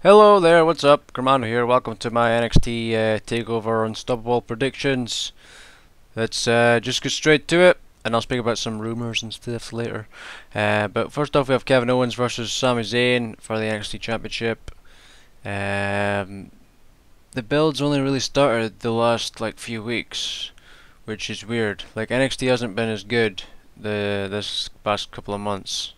Hello there, what's up? Commando here. Welcome to my NXT TakeOver Unstoppable predictions. Let's just get straight to it, and I'll speak about some rumors and stuff later. But first off, we have Kevin Owens versus Sami Zayn for the NXT Championship. Um, the build's only really started the last few weeks, which is weird. Like NXT hasn't been as good this past couple of months,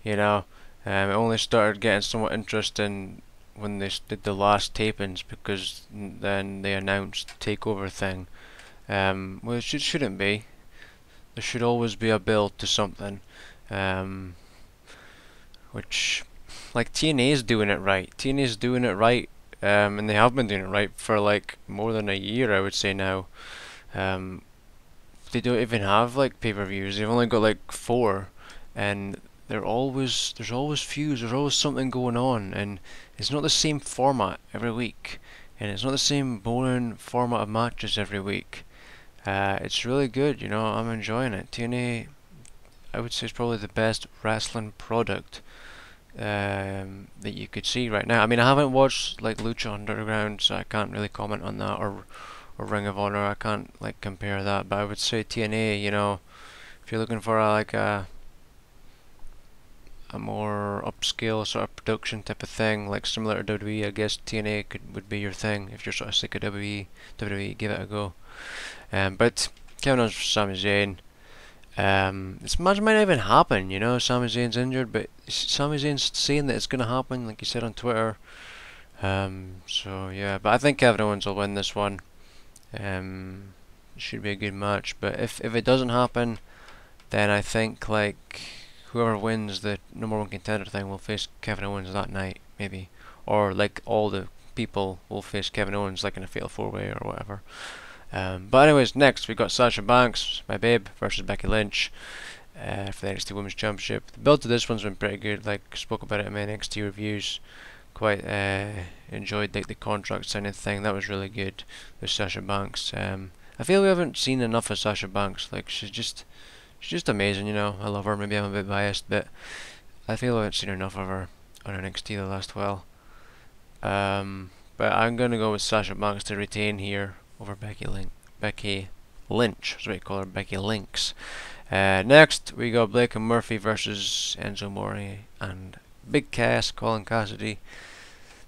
you know. It only started getting somewhat interesting when they did the last tapings because then they announced the takeover thing. Which it shouldn't be. There should always be a build to something. Um, which, like TNA is doing it right. TNA is doing it right, and they have been doing it right for like more than a year, I would say now. Um, they don't even have like pay-per-views. They've only got like four, and there's always feuds. There's always something going on, and it's not the same format every week, and it's not the same boring format of matches every week. It's really good, you know. I'm enjoying it. TNA, I would say, is probably the best wrestling product that you could see right now. I mean, I haven't watched like Lucha Underground, so I can't really comment on that, or Ring of Honor. I can't like compare that, but I would say TNA. You know, if you're looking for a more upscale sort of production type of thing, like similar to WWE, I guess TNA would be your thing if you're sort of sick of WWE, give it a go. But Kevin Owens for Sami Zayn. This match might not even happen, you know. Sami Zayn's injured, but Sami Zayn's saying that it's gonna happen, like he said on Twitter. So yeah, but I think Kevin Owens will win this one. It should be a good match, but if it doesn't happen, then I think like whoever wins the number one contender thing will face Kevin Owens that night, maybe, or like all the people will face Kevin Owens like in a fatal four-way or whatever. But anyways, next we got Sasha Banks, my babe, versus Becky Lynch for the NXT Women's Championship. The build to this one's been pretty good. Like spoke about it in my NXT reviews. Quite enjoyed like the contract signing thing. That was really good with Sasha Banks. I feel we haven't seen enough of Sasha Banks. Like she's just amazing, you know. I love her. Maybe I'm a bit biased, but I feel I haven't seen enough of her on NXT the last while. But I'm gonna go with Sasha Banks to retain here over Becky Lynch. That's what you call her, Becky Lynx. Next we got Blake and Murphy versus Enzo Amore and Big Cass, Colin Cassidy.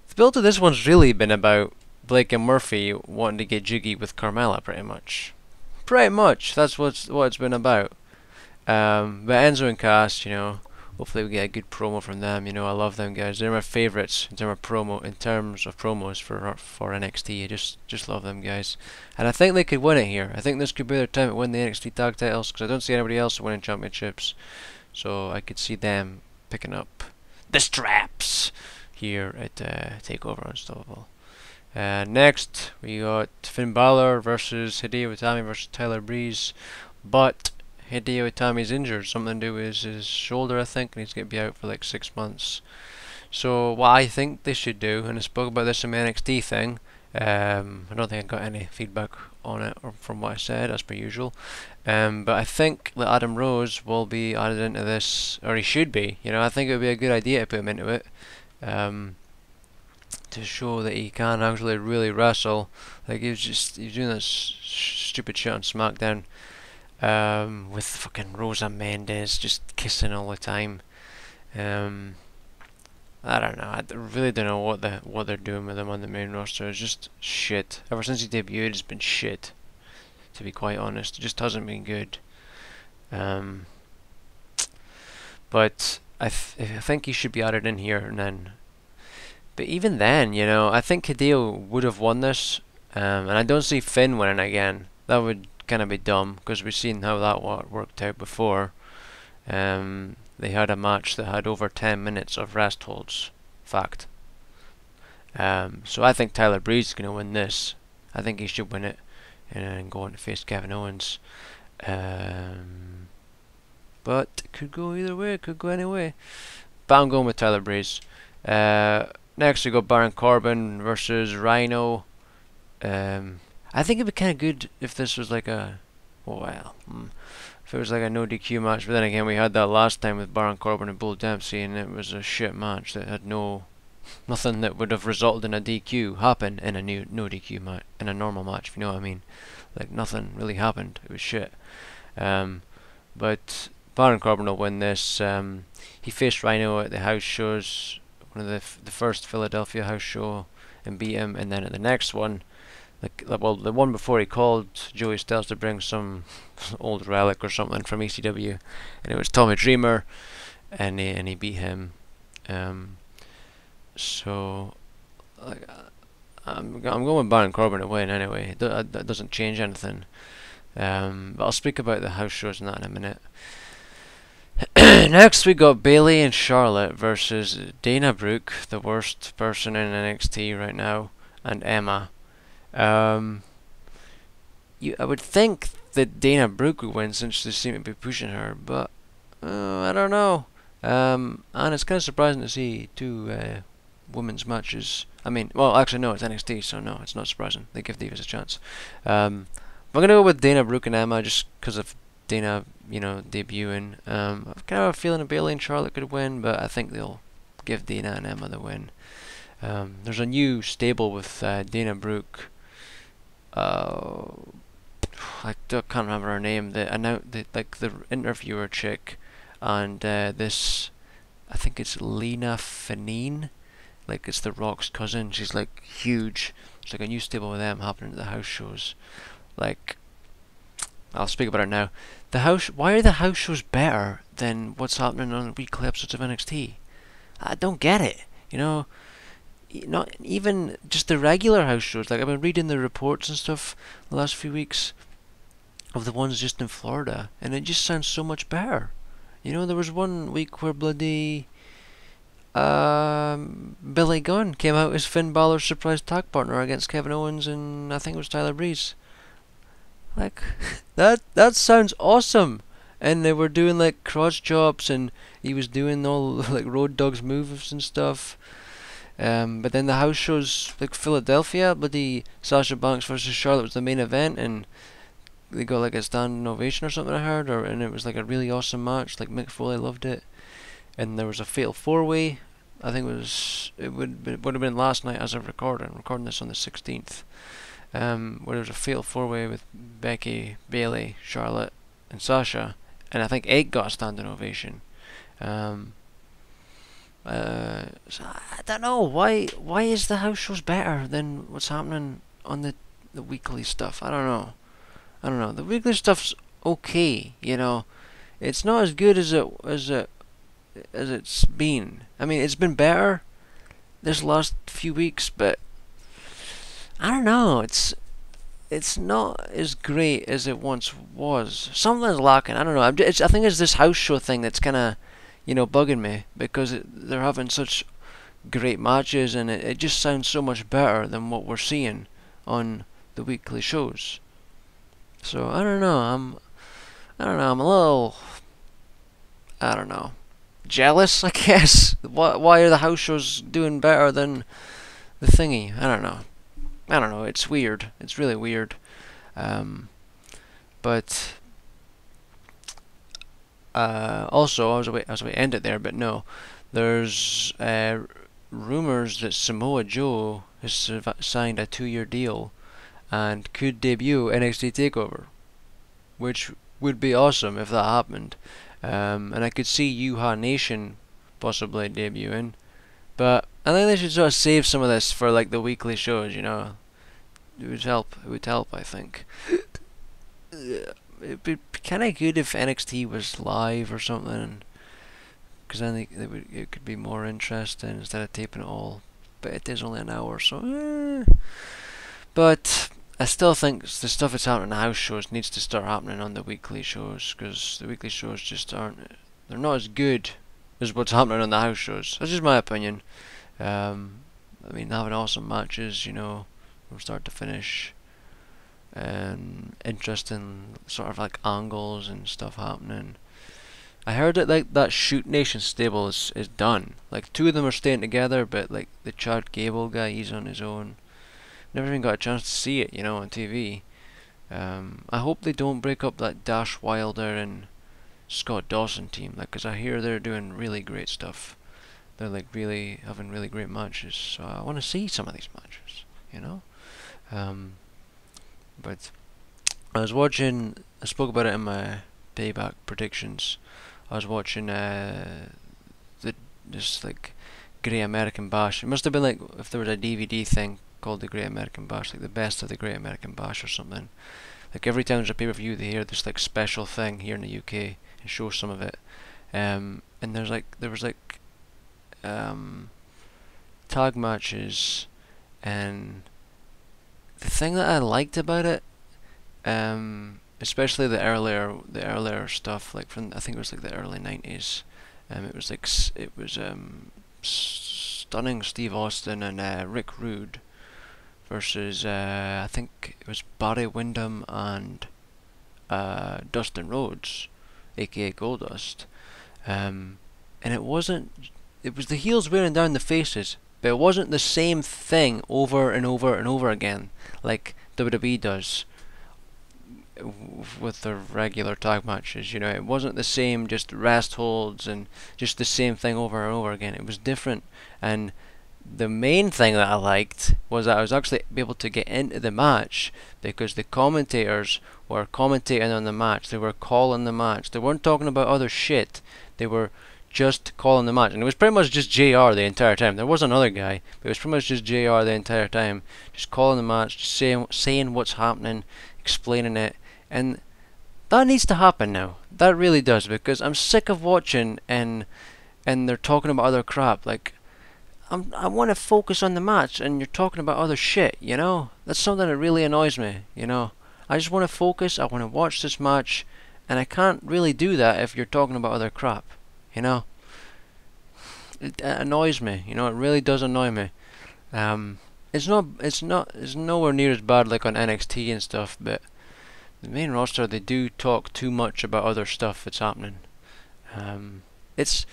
The build to this one's really been about Blake and Murphy wanting to get jiggy with Carmella, pretty much. Pretty much, that's what it's been about. But Enzo and Cass, you know, hopefully we get a good promo from them. You know, I love them guys. They're my favourites in terms of promos for NXT. I just love them guys, and I think they could win it here. I think this could be their time to win the NXT tag titles because I don't see anybody else winning championships. So I could see them picking up the straps here at TakeOver Unstoppable. Next we got Finn Balor versus Hideo Itami versus Tyler Breeze, but Hideo Itami's injured, something to do with his shoulder I think, and he's going to be out for like 6 months. So what I think they should do, and I spoke about this in my NXT thing, I don't think I got any feedback on it or from what I said as per usual, but I think that Adam Rose will be added into this, or he should be, you know. I think it would be a good idea to put him into it, to show that he can actually really wrestle. Like he was doing this stupid shit on SmackDown, with fucking Rosa Mendes just kissing all the time. I don't know. I really don't know what they're doing with him on the main roster. It's just shit. Ever since he debuted, it's been shit. To be quite honest, it just hasn't been good. But I think he should be added in here, and then. But even then, you know, I think Hideo would have won this, and I don't see Finn winning again. That would kind of be dumb because we've seen how that worked out before. They had a match that had over 10 minutes of rest holds. Fact. So I think Tyler Breeze is going to win this. I think he should win it and go on to face Kevin Owens. But it could go either way. It could go any way. But I'm going with Tyler Breeze. Next we got Baron Corbin versus Rhino. I think it'd be kind of good if this was like a, if it was like a no DQ match. But then again, we had that last time with Baron Corbin and Bull Dempsey, and it was a shit match that had no nothing that would have resulted in a DQ happen in a no DQ match, in a normal match, if you know what I mean. Like, nothing really happened. It was shit. But Baron Corbin will win this. He faced Rhino at the house shows, one of the first Philadelphia house show, and beat him. And then at the next one, well, the one before, he called Joey Styles to bring some old relic or something from ECW, and it was Tommy Dreamer, and he beat him. So, like, I'm going with Baron Corbin to win anyway. That doesn't change anything. But I'll speak about the house shows and that in a minute. Next we got Bayley and Charlotte versus Dana Brooke, the worst person in NXT right now, and Emma. I would think that Dana Brooke would win since they seem to be pushing her, but I don't know. And it's kind of surprising to see two women's matches. I mean, well, actually no, it's NXT, so no, it's not surprising. They give Divas a chance. I'm gonna go with Dana Brooke and Emma just because of Dana, debuting. I've kind of a feeling that Bayley and Charlotte could win, but I think they'll give Dana and Emma the win. There's a new stable with Dana Brooke. I can't remember her name. The interviewer chick, and this, I think it's Lena Fanine. Like, it's The Rock's cousin. She's like huge. It's like a new stable with them happening at the house shows. Like, I'll speak about it now. Why are the house shows better than what's happening on weekly episodes of NXT? I don't get it. Not even just the regular house shows. Like, I've been reading the reports and stuff the last few weeks of the ones just in Florida, and it just sounds so much better. There was one week where bloody Billy Gunn came out as Finn Balor's surprise tag partner against Kevin Owens and I think it was Tyler Breeze. Like, that sounds awesome. And they were doing like cross chops, and he was doing all like Road Dogg's moves and stuff. But then the house shows, like Philadelphia, bloody Sasha Banks versus Charlotte was the main event, and they got like a standing ovation or something, I heard, and it was like a really awesome match. Like, Mick Foley loved it. And there was a fatal 4-way. I think it would have been last night as of recording. I'm recording this on the 16th. Where there was a fatal 4-way with Becky, Bayley, Charlotte, and Sasha, and I think Egg got a standing ovation. So I don't know why is the house shows better than what's happening on the weekly stuff. I don't know. The weekly stuff's okay, It's not as good as it's been. I mean, it's been better this last few weeks, but I don't know. It's not as great as it once was. Something's lacking. I don't know. I think it's this house show thing that's kind of, bugging me, because they're having such great matches, and it just sounds so much better than what we're seeing on the weekly shows. So I don't know. I'm a little, jealous, I guess. Why are the house shows doing better than the thingy? I don't know. It's weird. It's really weird. But also, I was about to end it there, but no. There's rumors that Samoa Joe has signed a 2-year deal and could debut NXT TakeOver, which would be awesome if that happened. And I could see Yuha Nation possibly debuting. But I think they should sort of save some of this for like the weekly shows, It would help. It would help, I think. It'd be kind of good if NXT was live or something, because then it could be more interesting instead of taping it all. But it is only an hour, so. But I still think the stuff that's happening in the house shows needs to start happening on the weekly shows, because the weekly shows just aren't. They're not as good as what's happening on the house shows. That's just my opinion. I mean, having awesome matches, from start to finish, and interesting sort of like angles and stuff happening. I heard that like that Shoot Nation stable is done. Like, 2 of them are staying together, but like the Chad Gable guy, he's on his own. Never even got a chance to see it, on TV. I hope they don't break up that Dash Wilder and Scott Dawson team, because I hear they're doing really great stuff. they're like really having really great matches. So I want to see some of these matches, you know. But I was watching. I spoke about it in my Payback predictions. I was watching this like Great American Bash. It must have been like if there was a DVD thing called the Great American Bash, like the best of the Great American Bash or something. Like every time there's a pay-per-view, they hear this like special thing here in the UK and show some of it. And there was tag matches, and the thing that I liked about it, especially the earlier stuff, like from I think it was like the early 90s. It was like Stunning Steve Austin and Rick Rude versus I think it was Barry Windham and Dustin Rhodes, aka Goldust. And it wasn't. It was the heels wearing down the faces, but it wasn't the same thing over and over and over again like WWE does with their regular tag matches. You know, it wasn't the same just rest holds and just the same thing over and over again. It was different, and the main thing that I liked was that I was actually able to get into the match because the commentators were commentating on the match. They were calling the match. They weren't talking about other shit. They were just calling the match, and it was pretty much just JR the entire time. There was another guy, but it was pretty much just JR the entire time, just calling the match, just saying what's happening, explaining it, and that needs to happen now. That really does, because I'm sick of watching and they're talking about other crap. Like I want to focus on the match, and you're talking about other shit. You know, that's something that really annoys me. You know, I just want to focus. I want to watch this match, and I can't really do that if you're talking about other crap. You know, it annoys me. You know, it really does annoy me. It's nowhere near as bad like on NXT and stuff, but the main roster, they do talk too much about other stuff that's happening. It's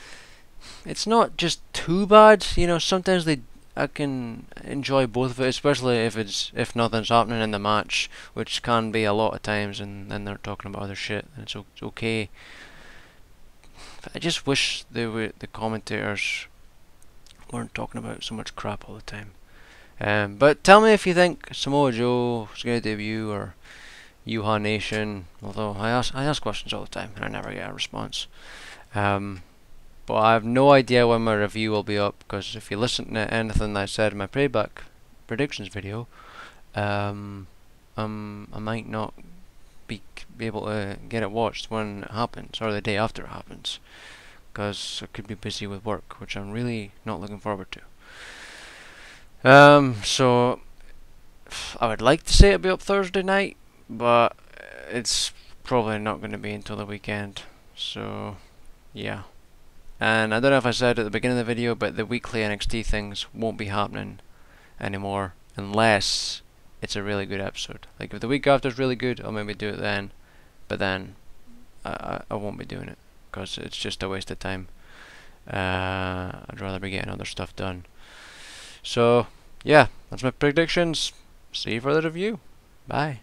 not just too bad. You know, sometimes I can enjoy both of it, especially if nothing's happening in the match, which can be a lot of times, and then they're talking about other shit, and it's okay. I just wish the commentators weren't talking about so much crap all the time. But tell me if you think Samoa Joe is going to debut, or Yuha Nation. Although I ask questions all the time and I never get a response. But I have no idea when my review will be up, because if you listen to anything I said in my Payback predictions video, I might not be able to get it watched when it happens, or the day after it happens, because I could be busy with work, which I'm really not looking forward to. So I would like to say it'll be up Thursday night, but it's probably not going to be until the weekend. So yeah. And I don't know if I said at the beginning of the video, but the weekly NXT things won't be happening anymore unless it's a really good episode. Like if the week after is really good, I'll maybe do it then, but then I won't be doing it because it's just a waste of time. I'd rather be getting other stuff done. So yeah, that's my predictions. See you for the review. Bye.